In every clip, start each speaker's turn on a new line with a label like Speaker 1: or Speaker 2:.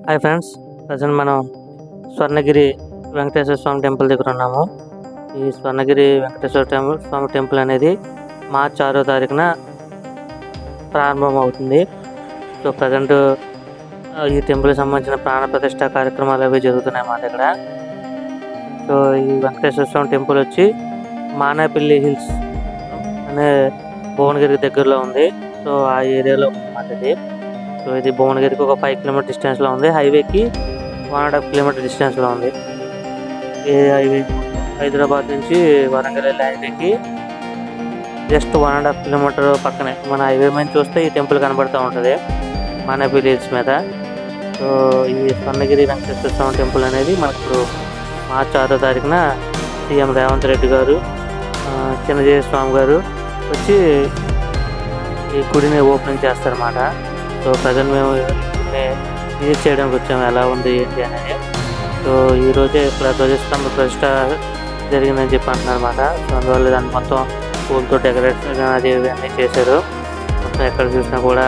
Speaker 1: Hi friends, present మనం స్వర్ణగిరి వెంకటేశ్వర స్వామి temple దగ్గర ఉన్నాము. ఈ స్వర్ణగిరి వెంకటేశ్వర స్వామి టెంపుల్ అనేది మార్చి 6వ తారీఖున ప్రారంభం అవుతుంది. సో ప్రజెంట్ ఈ టెంపుల్కి సంబంధించిన ప్రాణ ప్రతిష్ఠ కార్యక్రమాలు అవి జరుగుతున్నాయి అన్నమాట ఇక్కడ. సో ఈ వెంకటేశ్వర స్వామి టెంపుల్ వచ్చి మానేపల్లి హిల్స్ అనే భువనగిరికి దగ్గరలో ఉంది. సో ఆ ఏరియాలో అన్నమాట ఇది. సో ఇది భువనగిరికి ఒక 5 కిలోమీటర్ డిస్టెన్స్లో ఉంది. హైవేకి 1.5 కిలోమీటర్ డిస్టెన్స్లో ఉంది. ఈ హైవే హైదరాబాద్ నుంచి వరంగల్ వెళ్ళే హైవేకి జస్ట్ 1.5 కిలోమీటర్ పక్కనే మన హైవే మీద చూస్తే ఈ టెంపుల్ కనబడుతూ ఉంటుంది మానేపల్లి హిల్స్ మీద. సో ఈ స్వర్ణగిరి వెంకటేశ్వర స్వామి టెంపుల్ అనేది మనకు మార్చి 6వ తారీఖున సీఎం రేవంత్ రెడ్డి గారు, చిన్నజీవి స్వామి గారు వచ్చి ఈ గుడిని ఓపెనింగ్ చేస్తారన్నమాట. సో ప్రజెంట్ మేము విజిట్ చేయడానికి వచ్చాము, ఎలా ఉంది ఏంటి అనేది. సో ఈరోజే ఇక్కడ ధ్వజస్తంభ ప్రతిష్ట జరిగిందని చెప్పి అంటున్నారు అనమాట. సో అందువల్ల దాన్ని మొత్తం పూలతో డెకరేషన్ అది అన్నీ చేశారు. మొత్తం ఎక్కడ చూసినా కూడా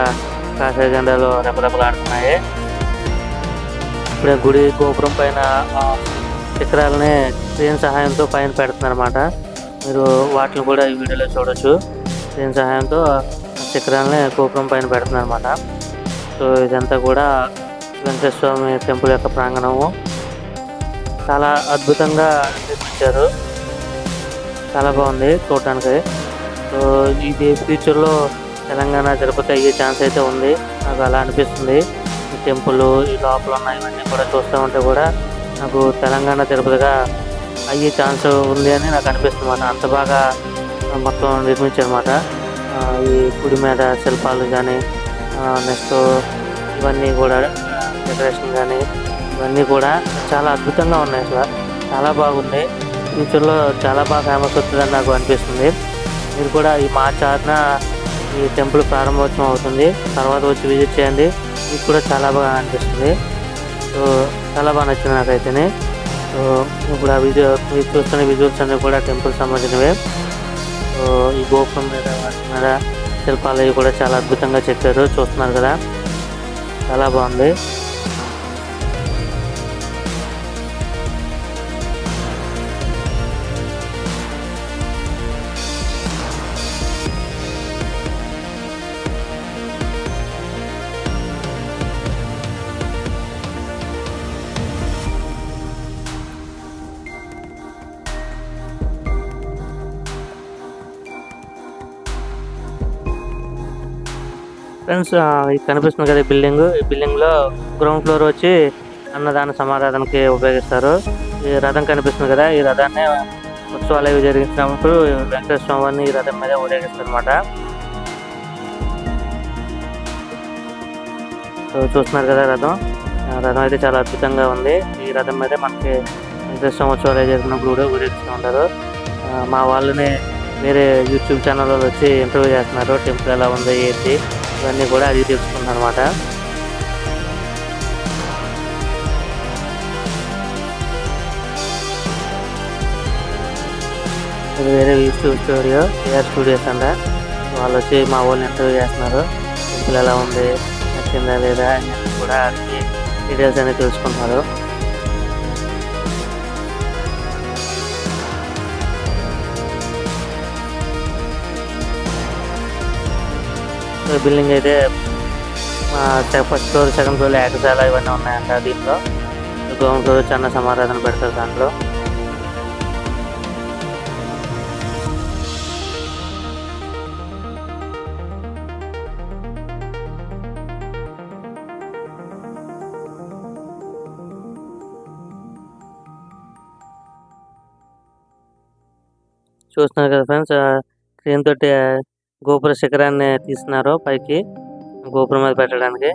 Speaker 1: కాషాయ జెండాలు రెపరెపలాడుతున్నాయి. ఇప్పుడే గుడి గోపురం పైన శిఖరాలని క్రేన్ సహాయంతో పైన పెడుతున్నారు అనమాట. మీరు వాటిని కూడా ఈ వీడియోలో చూడొచ్చు. క్రేన్ సహాయంతో శిఖరాలని గోపురం పైన పెడుతున్నారు అనమాట. సో ఇదంతా కూడా వెంకటేశ్వర స్వామి టెంపుల్ యొక్క ప్రాంగణము. చాలా అద్భుతంగా నిర్మించారు, చాలా బాగుంది చూడటానికి. సో ఇది ఫ్యూచర్లో తెలంగాణ తిరుపతి అయ్యే ఛాన్స్ అయితే ఉంది, నాకు అలా అనిపిస్తుంది. ఈ టెంపుల్ ఈ లోపల ఉన్న ఇవన్నీ కూడా చూస్తూ ఉంటే కూడా నాకు తెలంగాణ తిరుపతిగా అయ్యే ఛాన్స్ ఉంది అని నాకు అనిపిస్తుంది అన్నమాట. అంత బాగా మొత్తం నిర్మించారన్నమాట. ఈ గుడి మీద శిల్పాలు కానీ, నెక్స్ట్ ఇవన్నీ కూడా డెకరేషన్ కానీ ఇవన్నీ కూడా చాలా అద్భుతంగా ఉన్నాయి. అసలు చాలా బాగుంది. ఫ్యూచర్లో చాలా బాగా ఫేమస్ అవుతుందని నాకు అనిపిస్తుంది. మీరు కూడా ఈ మార్చి 6న ఈ టెంపుల్ ప్రారంభోత్సవం అవుతుంది, తర్వాత వచ్చి విజిట్ చేయండి. మీకు కూడా చాలా బాగా అనిపిస్తుంది. సో చాలా బాగా నచ్చింది నాకైతేనే. సో ఇప్పుడు ఆ మీరు చూస్తున్న విజువల్స్ అన్నీ కూడా టెంపుల్ సంబంధించినవే. సో ఈ గోపురం మీద వాటి మీద శిల్పాలు అవి కూడా చాలా అద్భుతంగా చెక్కారు, చూస్తున్నారు కదా, చాలా బాగుంది. ఫ్రెండ్స్, ఇది కనిపిస్తుంది కదా ఈ బిల్డింగ్లో గ్రౌండ్ ఫ్లోర్ వచ్చి అన్నదాన సమారాధనకి ఉపయోగిస్తారు. ఈ రథం కనిపిస్తుంది కదా, ఈ రథాన్ని ఉత్సవాలు అవి జరిగించినప్పుడు వెంకటేశ్వర స్వామిని ఈ రథం మీద ఊరేగిస్తారు అనమాట. సో చూస్తున్నారు కదా రథం అయితే చాలా అద్భుతంగా ఉంది. ఈ రథం మీద మనకి వెంకటేశ్వర స్వామి ఉత్సవాలు జరిగినప్పుడు కూడా ఊరేగిస్తూ ఉంటారు. మా వాళ్ళని వేరే యూట్యూబ్ ఛానల్లో వచ్చి ఇంటర్వ్యూ చేస్తున్నారు, టెంపుల్ ఎలా ఉంది ఏంటి ఇవన్నీ కూడా అది తెలుసుకుంటున్నారు అనమాట. ఇది వేరే యూట్యూబ్ స్టూడియో ఏఆర్ స్టూడియోస్ అంట. వాళ్ళు వచ్చి మా వాళ్ళని ఇంటర్వ్యూ చేస్తున్నారు, టెంపుల్ ఎలా ఉంది, నచ్చిందా లేదా అని కూడా డీటెయిల్స్ అనేది తెలుసుకుంటున్నారు. బిల్డింగ్ అయితే ఫస్ట్ ఫ్లోర్, సెకండ్ ఫ్లోర్ యాగశాల ఇవన్నీ ఉన్నాయంట. దీంట్లో గ్రౌండ్ ఫ్లోర్ చిన్న సమారాధన పెడతారు దాంట్లో. చూస్తున్నారు కదా ఫ్రెండ్స్, క్రేన్ తోటి గోపుర శిఖరాన్ని తీస్తున్నారు పైకి గోపురం మీద పెట్టడానికి.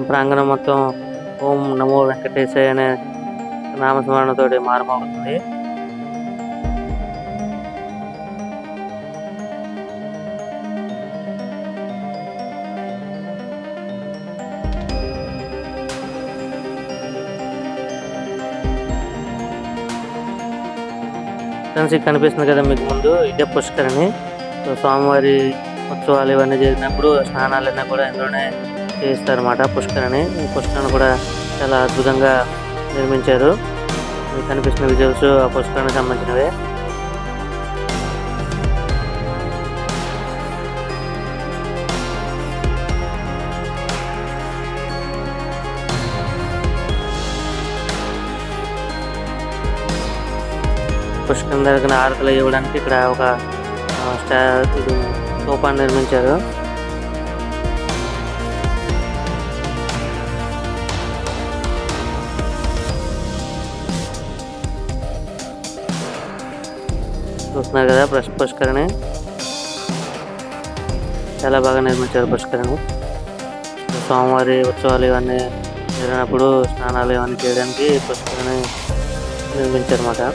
Speaker 1: ప్రాంగణం మొత్తం ఓం నమో వెంకటేశాయ అనే నామస్మరణతో మారుమోగుతుంది. ఫ్రెండ్స్ ఇది కనిపిస్తుంది కదా మీకు ముందు, ఇదే పుష్కరిణి. సో స్వామివారి ఉత్సవాలు ఇవన్నీ జరిగినప్పుడు స్నానాలన్నీ కూడా ఇందులోనే చేయిస్తారన్నమాట. పుష్కరిణి, ఈ పుష్కరిణి కూడా చాలా అద్భుతంగా నిర్మించారు. మీకు కనిపిస్తున్న విజువల్స్ ఆ పుష్కరిణికి సంబంధించినవే. పుష్కరిణి దగ్గర ఆరతలు ఇవ్వడానికి ఇక్కడ ఒక ఇది స్తూపాన్ని నిర్మించారు. చూస్తున్నారు కదా పుష్కరిణి చాలా బాగా నిర్మించారు. పుష్కరిణి స్వామివారి ఉత్సవాలు ఇవన్నీ జరిగినప్పుడు స్నానాలు ఇవన్నీ చేయడానికి పుష్కరిణి నిర్మించారన్నమాట.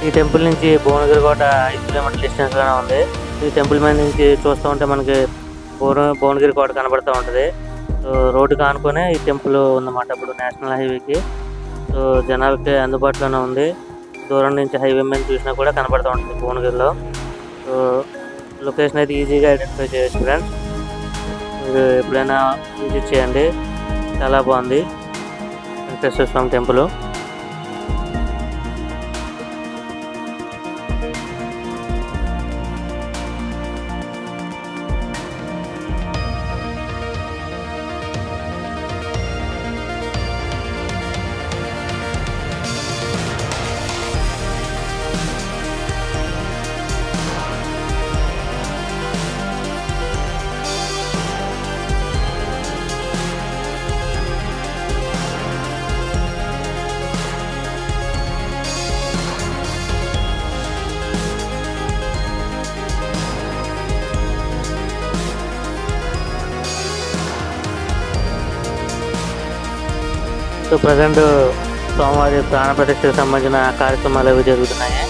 Speaker 1: ఈ టెంపుల్ నుంచి భువనగిరి కోట 5 కిలోమీటర్ల డిస్టెన్స్ లోనే ఉంది. ఈ టెంపుల్ మీద నుంచి చూస్తూ ఉంటే మనకి భువనగిరి కోట కనబడుతూ ఉంటుంది. సో రోడ్డుకి ఆనుకునే ఈ టెంపుల్ ఉందన్నమాట. ఇప్పుడు నేషనల్ హైవేకి సో జనాలకి అందుబాటులోనే ఉంది. దూరం నుంచి హైవే మీద చూసినా కూడా కనబడుతూ ఉంటుంది భువనగిరిలో. సో లొకేషన్ అయితే ఈజీగా ఐడెంటిఫై చేయొచ్చు ఫ్రెండ్స్. మీరు ఎప్పుడైనా విజిట్ చేయండి, చాలా బాగుంది వెంకటేశ్వర స్వామి టెంపుల్. సో ప్రజెంట్ సోమవారి ప్రాణ ప్రతిష్టకు సంబంధించిన కార్యక్రమాలు అవి జరుగుతున్నాయి.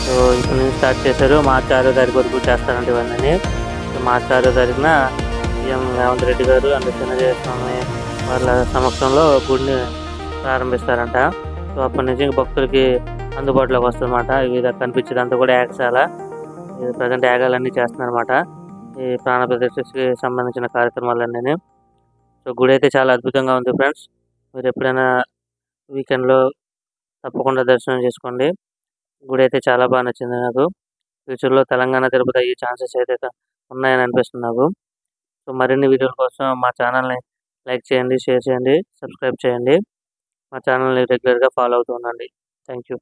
Speaker 1: సో ఇప్పుడు నుంచి స్టార్ట్ చేశారు. మార్చి 6వ తారీఖు వరకు చేస్తారంటే ఇవన్నీ. సో మార్చి 6వ తారీఖున సీఎం రేవంత్ రెడ్డి గారు అండ్ చిన్నజయ స్వామి వాళ్ళ సమక్షంలో గుడిని ప్రారంభిస్తారంట. సో అప్పటి నుంచి భక్తులకి అందుబాటులోకి వస్తుందన్నమాట. ఇది కనిపించేదంతా కూడా యాగశాల. ఇది ప్రజెంట్ యాగాలన్నీ చేస్తున్నారన్నమాట. ఈ ప్రాణ ప్రతిష్టకి సంబంధించిన కార్యక్రమాలన్నీ. సో గుడి అయితే చాలా అద్భుతంగా ఉంది ఫ్రెండ్స్. మీరు ఎప్పుడైనా వీకెండ్లో తప్పకుండా దర్శనం చేసుకోండి. గుడి అయితే చాలా బాగా నచ్చింది నాకు. ఫ్యూచర్లో తెలంగాణ తిరుపతి అయ్యే ఛాన్సెస్ అయితే ఉన్నాయని అనిపిస్తుంది నాకు. సో మరిన్ని వీడియోల కోసం మా ఛానల్ని లైక్ చేయండి, షేర్ చేయండి, సబ్స్క్రైబ్ చేయండి. మా ఛానల్ని రెగ్యులర్గా ఫాలో అవుతూ ఉండండి. Thank you.